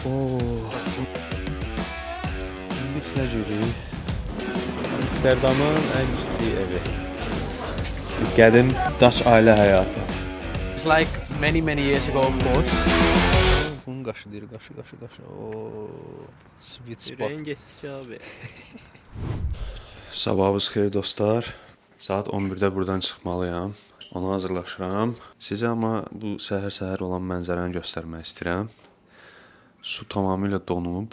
Oo. İndi sinəcədik. Amsterdamın ən kiçik evi. Qədim Daç ailə həyatı. It's like many years ago, of course. Bunun qaşı deyir, qaşı. Oo. Sweet spot. Ürəyin getdik abi. Sabahınız xeyir dostlar. Saat 11-də buradan çıxmalıyam. Ona hazırlaşıram. Sizə amma bu səhər olan mənzərəni göstərmək istəyirəm. Su tamamilə donub.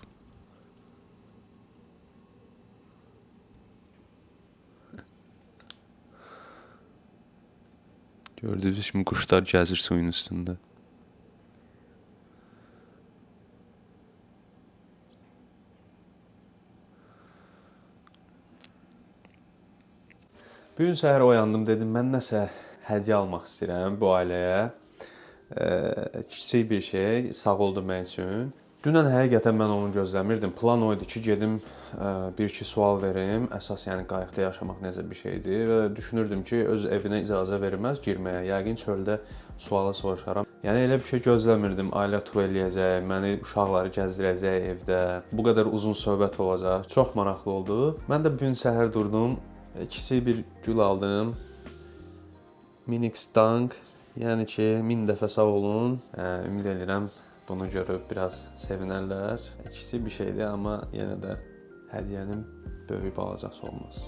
Gördüyünüz kimi quşlar gəzir suyun üstündə. Bir gün səhər oyandım, dedim mən nəsə hədiyyə almaq istəyirəm bu ailəyə. Kiçik bir şey, sağ ol demək üçün. Dünən həqiqətən mən onu gözləmirdim. Plan o idi ki, gedim bir-iki sual verim. Əsas yəni qayıqda yaşamaq necə bir şeydir və düşünürdüm ki, öz evinə icazə verilməz girməyə. Yəqin çöldə suala soruşaram. Yəni elə bir şey gözləmirdim. Ailə tur eləyəcək, məni uşaqları gəzdirəcək evdə. Bu qədər uzun söhbət olacaq. Çox maraqlı oldu. Mən də bu gün səhər durdum. Kiçik bir gül aldım. Minix Dank. Yəni ki, 1000 dəfə sağ olun. Ümid edirəm bunu görüb biraz sevinərlər. Kiçik bir şeydir, amma yenə də hədiyyənin böyük balacası olmaz.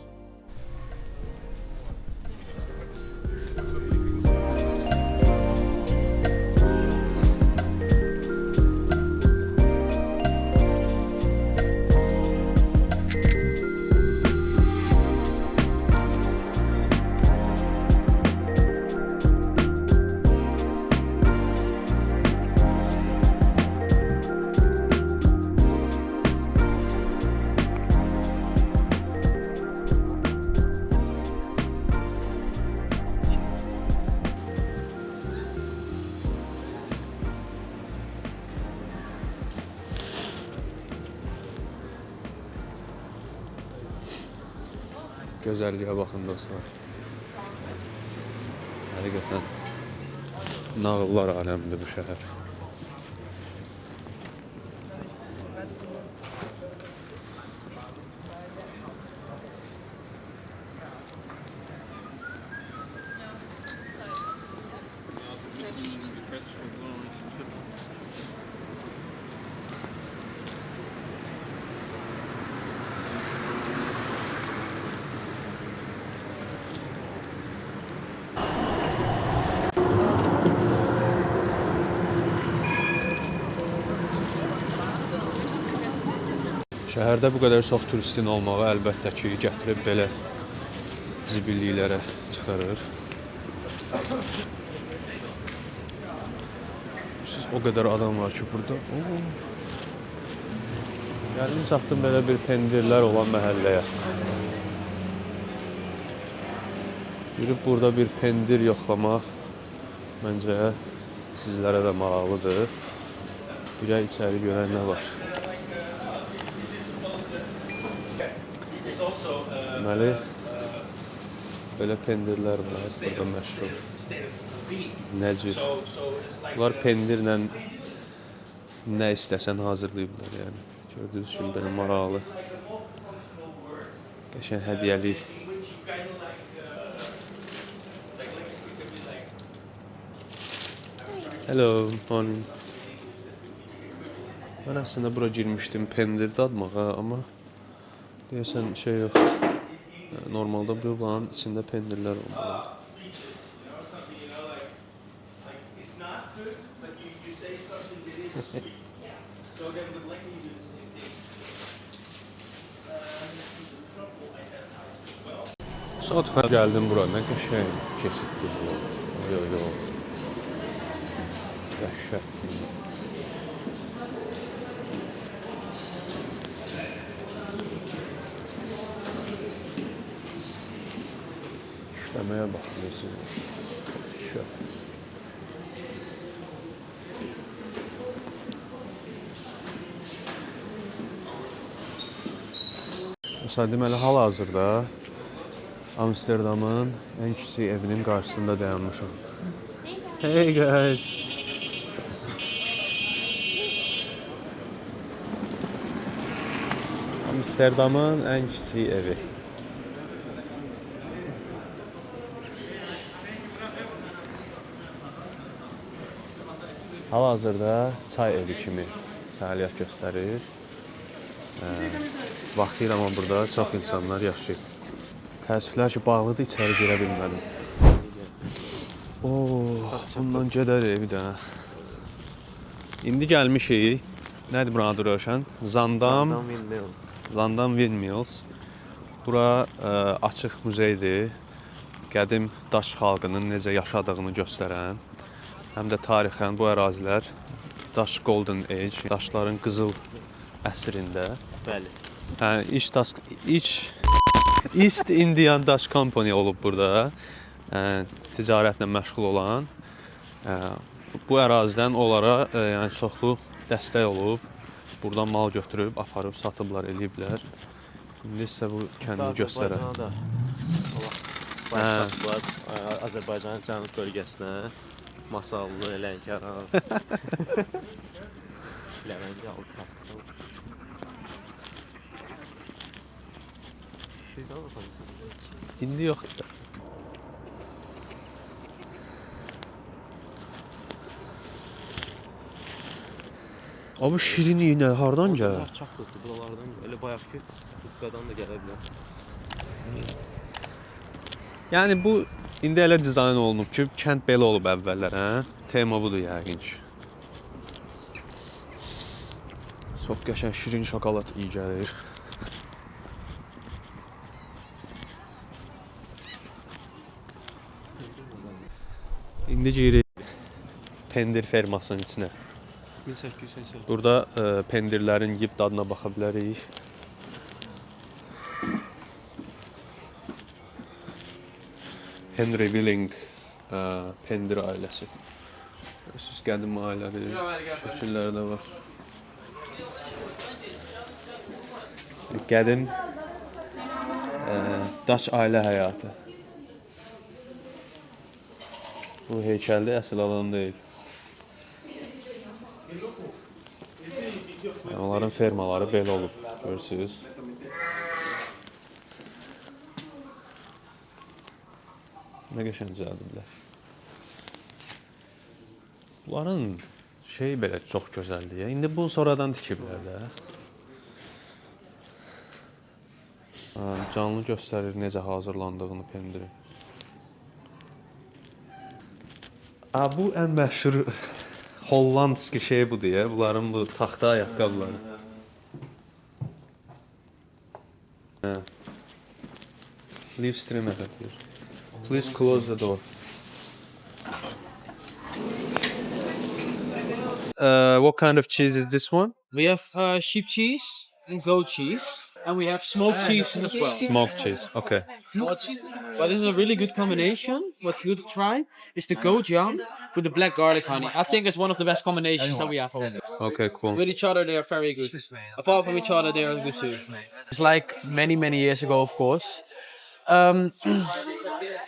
Gözəlliyə baxın dostlar. Həqiqətən nağıllar aləmidir bu şəhər. Şəhərdə bu qədər çox turistin olmağı əlbəttə ki, gətirib belə zibilliklərə çıxarır. O qədər adam var ki, burada. Gəldim, çatdım belə bir pendirlər olan məhəlləyə. Yürüb burada bir pendir yoxlamaq məncə sizlərə də maraqlıdır. Birə içəri görən nə var? Deməli, belə pendirlər var, burada məşhur. Nəcür. Bunlar pendirlə nə istəsən hazırlayıblar, yəni. Gördüyünüz kimi belə maraqlı. Qəşəng hədiyyəlik. Hello, morning. Mən əslində bura girmişdim pendir dadmağa, amma deyəsən şey yoxdur. Normalda bu bağın içində pendirlər olmalıdır. Sadəcə gəldim bura, nə qəşəng keçiddir bu. Yox. Qəşəng. İşləməyə baxıyorsunuz. Məsələn, deməli, hal-hazırda Amsterdamın ən kiçik evinin qarşısında dayanmışam. Hey guys! Amsterdamın ən kiçik evi. Hal-hazırda çay evi kimi fəaliyyət göstərir. Vaxtilə amma burada çox insanlar yaşayıb. Təəssüflər ki, bağlıdır, içəri girə bilmədim. Bundan gedərik bir dənə. İndi gəlmişik. Nədir buranın adı Rövşən? Zandam Windmills. Bura açıq muzeydir. Qədim daş xalqının necə yaşadığını göstərən. Həm də tarixən bu ərazilər daş Golden Age, daşların qızıl əsrində. Bəli. East Indian Dash Company olub burada. Ticarətlə məşğul olan. Bu ərazidən onlara yəni çoxlu dəstək olub. Buradan mal götürüb, aparıb, satıblar, eləyiblər. İndi sizə bu kəndini göstərək. Azərbaycanın cənub bölgəsinə Masallı, Lənkəran. Ləvəngi aldı tapdı. İndi yoxdur. O bu şirin iynə hardan gəlir? Çaplıqdır, buralardan elə bayaqki Qutqadan da gələ bilər. Yəni bu indi elə dizayn olunub ki, kənd belə olub əvvəllər, hə? Tema budur yəqin ki. Çox qəşəng şirin şokolad iyi gəlir. İndi giyirik pendir fermasının içinə. 1880. Burada pendirlərin yeyib dadına baxa bilərik. Henry Willing pendir ailəsi. Siz qədim ailədir, şəkilləri də var. Qədim Daç ailə həyatı. Bu heykəldə əsl adam deyil. Onların fermaları belə olub, görürsünüz. Nə qəşəng düzəldiblər. Bunların belə çox gözəldir. İndi bunu sonradan tikiblər də. Canlı göstərir necə hazırlandığını pendiri. Bu ən məşhur Hollandski budur ya. Bunların bu taxta ayaqqabıları. Live stream efektir. Please close the door. What kind of cheese is this one? We have sheep cheese and goat cheese, and we have smoked cheese as well. Smoked cheese. Okay. But this is a really good combination. What's good to try is the goat yum with the black garlic honey. I think it's one of the best combinations that we have. Okay, cool. With each other, they are very good. Apart from each other, they are good too. It's like many years ago, of course.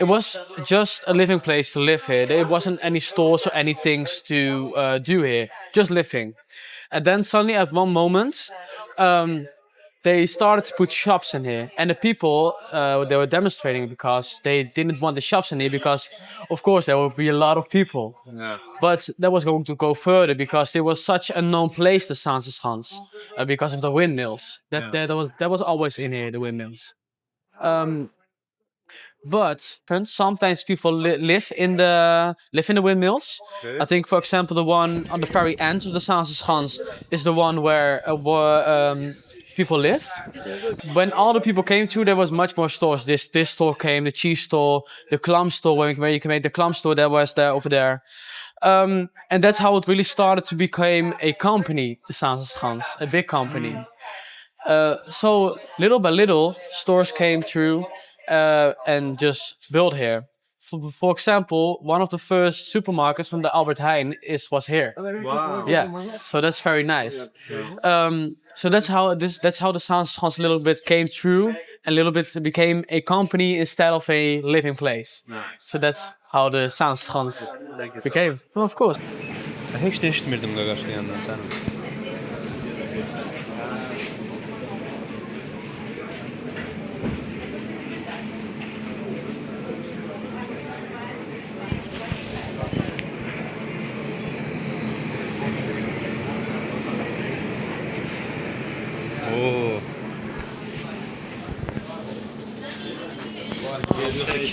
It was just a living place to live here. There wasn't any stores or any things to do here. Just living. And then suddenly, at one moment, they started to put shops in here, and the people they were demonstrating because they didn't want the shops in here because, of course, there would be a lot of people. Yeah. But that was going to go further because there was such a known place, the Sanseschans, because of the windmills. That was always in here, the windmills. But sometimes people live in the windmills. Okay. I think, for example, the one on the very end of the Sanseschans is the one where people live. When all the people came through, there was much more stores. This store came, the cheese store, the clam store, where you can make the clam store, that was there over there. And that's how it really started to become a company, the Sanseschans, a big company. So little by little, stores came through and just built here. For example, one of the first supermarkets from the Albert Heijn was here. Wow. Yeah, so that's very nice. So that's how the Sanseschans a little bit came through, and a little bit became a company instead of a living place. Nice. So that's how the Sanseschans became. Well, of course. Heç də eşitmirdim qaqaşlayandan sənin.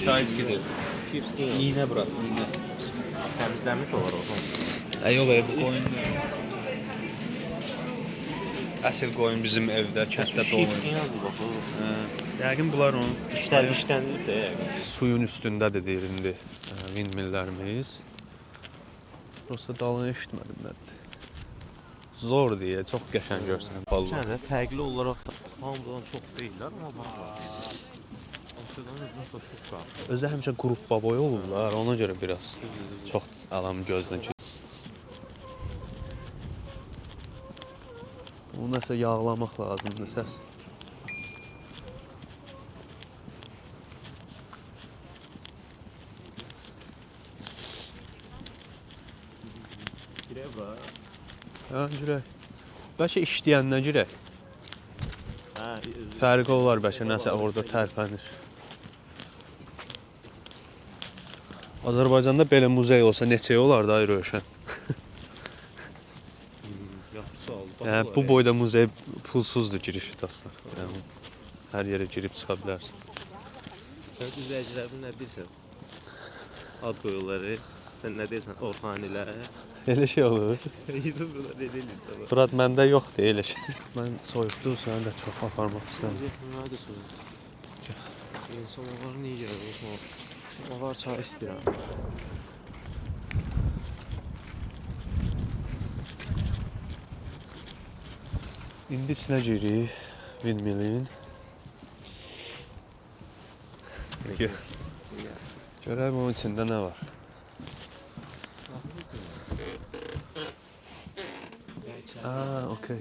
Tayskidir. Şipskin. İğne bırak, iğne. Təmizlənmiş olar o zaman. Yox, bu qoyun. Əsl qoyun bizim evdə, kənddə doğulur. Şipskin yazdı bax o. Yəqin bunlar onun İşlənilib də yəqin. suyun üstündədir deyir indi windmilllərimiz. Prosta dalını eşitmədim nədir. Zor deyə, çox qəşəng görsən ballar. Yəni fərqli olaraq hamıdan çox deyirlər, amma bax. Amsterdam özünə çox farklı. Özü həmişə qrupa boy olurlar, ona görə biraz çox adam gözdən keçir. Bunu nəsə yağlamaq lazımdır səs. Girək var. Hə, girək. Bəlkə işləyəndən girək. Hə, Fərqi olar bəlkə nəsə orada tərpənir. Azərbaycanda belə muzey olsa neçə olar da Rövşən? yaxşı oldu. Yəni bu boyda muzey pulsuzdur giriş dostlar. Yəni hər yerə girib çıxa bilərsən. Sən izləyicilərin nə deyirsən? Ad qoyurlar. Sən nə deyirsən? Orxanilər. Elə şey olur. YouTube-da deyilir. Fırat məndə yoxdur elə şey. Mən soyuqdur, səni də çox aparmaq istəyirəm. Nədir soyuq? İnsan olar niyə gəlir? Olar çay istəyirəm. İndi içinə girik windmillin. Görək bunun içində nə var. Aa, okey.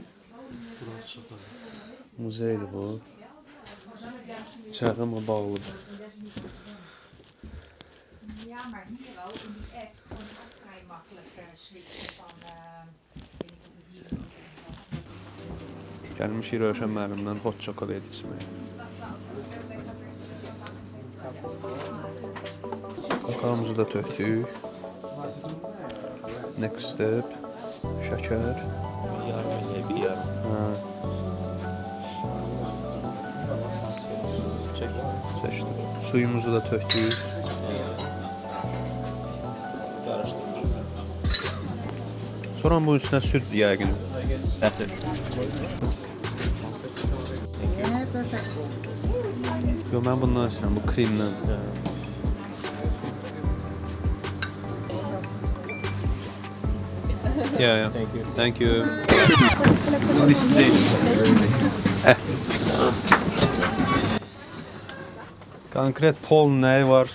Muzeydir bu. İçəri amma bağlıdır. Ja, maar hier ook in die app kon je ook vrij makkelijk switchen van. Ik weet niet of je hier. Gəlmişik Rövşən müəllimdən hot chocolate içməyə. Kakaomuzu da tökdük. Next step. Şəkər. Yarım elə bir yarım. Hə, Çək. seçdim. Suyumuzu da tökdük. Qarışdır. Sonra bunun üstünə süd yəqin. That's it. Yo, mən bundan istəyirəm, bu kremdən. Yeah. Thank you. Konkret pol nəyi var?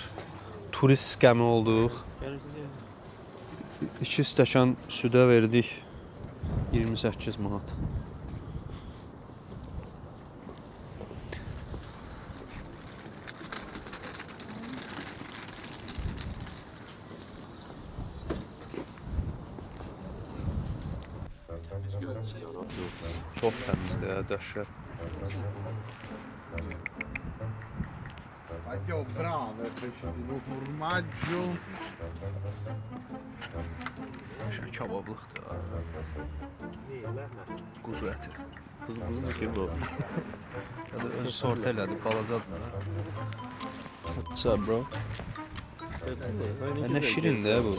Turist gəmi olduq. 2 stəkan südə verdik 28 manat. Çox təmizdir, dəhşət. Vai che ho bravo, è cresciuto il formaggio. Qəşəng kabablıqdır. Quzu əti. Quzu kim bu? Ya da özü sort elədi, balacadır. What's up, bro? Nə şirindir bu.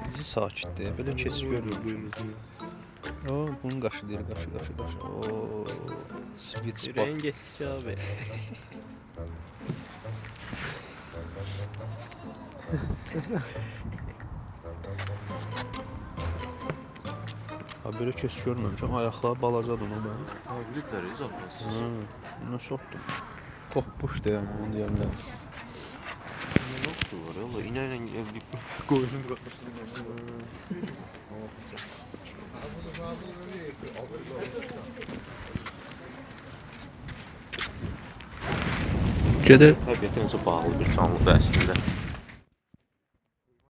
Bizi sakitdir, belə keçir görür. O, bunun qaşı deyir, qaşı. O, sweet spot. Ürəyin getdik abi. Ha, belə keçir görməmişəm, ayaqları balacadır ona mən. Hibridlər izah. Nə sortdur? Poppuş deyəm, onu deyərlər. Ne nokta var ya? İnayla evlilik koyunun kafasını. Gedə Təbiətə necə bağlı bir canlıdır əslində.